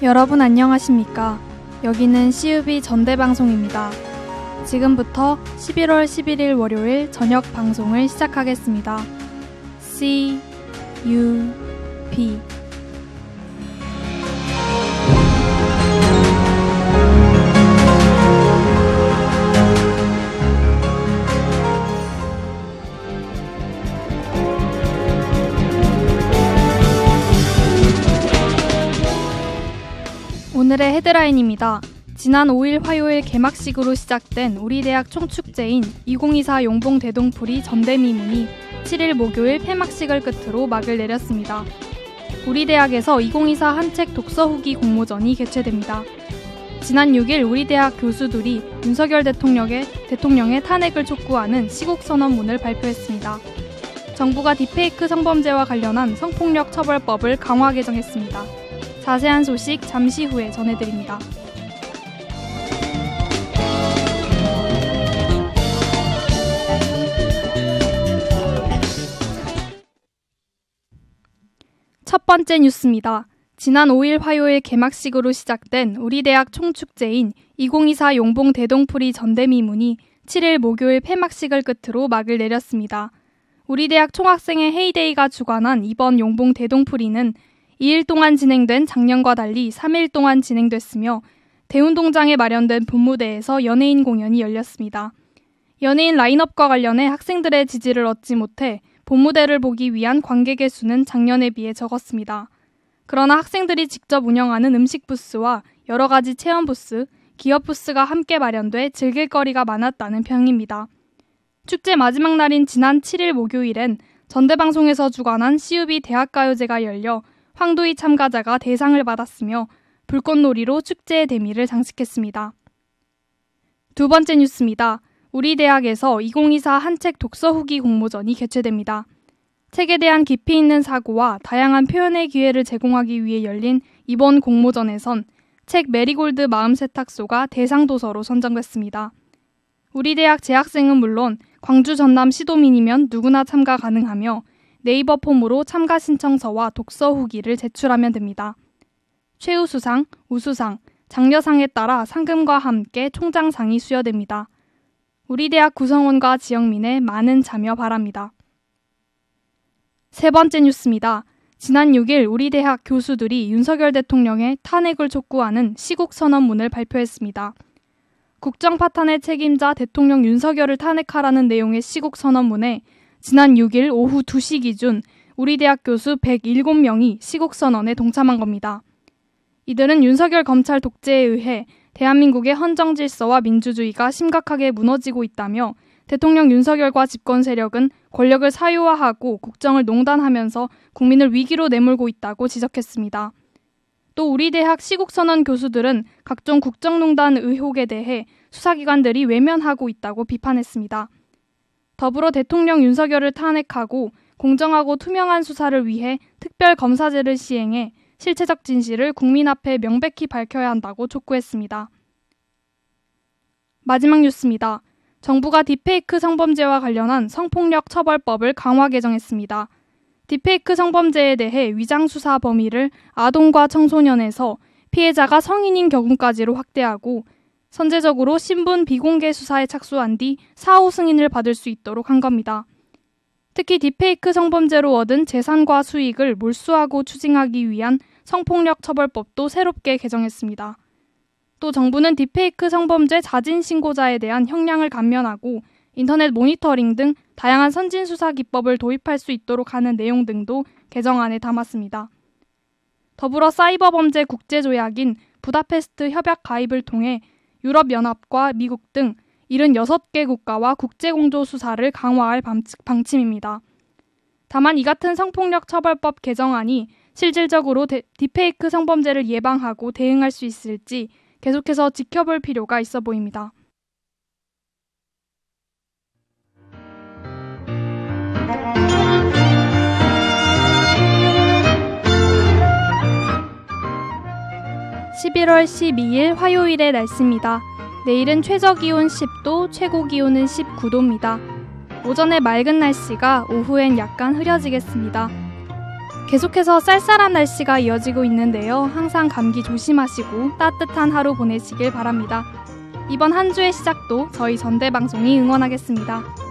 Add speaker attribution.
Speaker 1: 여러분 안녕하십니까? 여기는 CUB 전대방송입니다. 지금부터 11월 11일 월요일 저녁 방송을 시작하겠습니다. CUB 오늘의 헤드라인입니다. 지난 5일 화요일 개막식으로 시작된 우리 대학 총축제인 2024 용봉 대동풀이 전대미문이 7일 목요일 폐막식을 끝으로 막을 내렸습니다. 우리 대학에서 2024 한책 독서 후기 공모전이 개최됩니다. 지난 6일 우리 대학 교수들이 윤석열 대통령의 탄핵을 촉구하는 시국선언문을 발표했습니다. 정부가 딥페이크 성범죄와 관련한 성폭력 처벌법을 강화 개정했습니다. 자세한 소식 잠시 후에 전해드립니다. 첫 번째 뉴스입니다. 지난 5일 화요일 개막식으로 시작된 우리 대학 총축제인 2024 용봉 대동풀이 전대미문이 7일 목요일 폐막식을 끝으로 막을 내렸습니다. 우리 대학 총학생회 헤이데이가 주관한 이번 용봉 대동풀이는 2일 동안 진행된 작년과 달리 3일 동안 진행됐으며 대운동장에 마련된 본무대에서 연예인 공연이 열렸습니다. 연예인 라인업과 관련해 학생들의 지지를 얻지 못해 본무대를 보기 위한 관객의 수는 작년에 비해 적었습니다. 그러나 학생들이 직접 운영하는 음식 부스와 여러 가지 체험 부스, 기업 부스가 함께 마련돼 즐길 거리가 많았다는 평입니다. 축제 마지막 날인 지난 7일 목요일엔 전대방송에서 주관한 CUB 대학가요제가 열려 황도희 참가자가 대상을 받았으며 불꽃놀이로 축제의 대미를 장식했습니다. 두 번째 뉴스입니다. 우리 대학에서 2024 한책 독서 후기 공모전이 개최됩니다. 책에 대한 깊이 있는 사고와 다양한 표현의 기회를 제공하기 위해 열린 이번 공모전에선 책 메리골드 마음 세탁소가 대상 도서로 선정됐습니다. 우리 대학 재학생은 물론 광주 전남 시도민이면 누구나 참가 가능하며 네이버 폼으로 참가 신청서와 독서 후기를 제출하면 됩니다. 최우수상, 우수상, 장려상에 따라 상금과 함께 총장상이 수여됩니다. 우리 대학 구성원과 지역민의 많은 참여 바랍니다. 세 번째 뉴스입니다. 지난 6일 우리 대학 교수들이 윤석열 대통령의 탄핵을 촉구하는 시국선언문을 발표했습니다. 국정 파탄의 책임자 대통령 윤석열을 탄핵하라는 내용의 시국선언문에 지난 6일 오후 2시 기준 우리 대학 교수 107명이 시국선언에 동참한 겁니다. 이들은 윤석열 검찰 독재에 의해 대한민국의 헌정 질서와 민주주의가 심각하게 무너지고 있다며 대통령 윤석열과 집권 세력은 권력을 사유화하고 국정을 농단하면서 국민을 위기로 내몰고 있다고 지적했습니다. 또 우리 대학 시국선언 교수들은 각종 국정농단 의혹에 대해 수사기관들이 외면하고 있다고 비판했습니다. 더불어 대통령 윤석열을 탄핵하고 공정하고 투명한 수사를 위해 특별검사제를 시행해 실체적 진실을 국민 앞에 명백히 밝혀야 한다고 촉구했습니다. 마지막 뉴스입니다. 정부가 딥페이크 성범죄와 관련한 성폭력 처벌법을 강화 개정했습니다. 딥페이크 성범죄에 대해 위장수사 범위를 아동과 청소년에서 피해자가 성인인 경우까지로 확대하고 선제적으로 신분 비공개 수사에 착수한 뒤 사후 승인을 받을 수 있도록 한 겁니다. 특히 딥페이크 성범죄로 얻은 재산과 수익을 몰수하고 추징하기 위한 성폭력 처벌법도 새롭게 개정했습니다. 또 정부는 딥페이크 성범죄 자진 신고자에 대한 형량을 감면하고 인터넷 모니터링 등 다양한 선진 수사 기법을 도입할 수 있도록 하는 내용 등도 개정안에 담았습니다. 더불어 사이버 범죄 국제조약인 부다페스트 협약 가입을 통해 유럽연합과 미국 등 76개 국가와 국제공조 수사를 강화할 방침입니다. 다만 이 같은 성폭력 처벌법 개정안이 실질적으로 딥페이크 성범죄를 예방하고 대응할 수 있을지 계속해서 지켜볼 필요가 있어 보입니다. (11월 12일) 화요일의 날씨입니다. 내일은 최저기온 10도, 최고기온은 19도입니다. 오전에 맑은 날씨가 오후엔 약간 흐려지겠습니다. 계속해서 쌀쌀한 날씨가 이어지고 있는데요. 항상 감기 조심하시고 따뜻한 하루 보내시길 바랍니다. 이번 한 주의 시작도 저희 전대방송이 응원하겠습니다.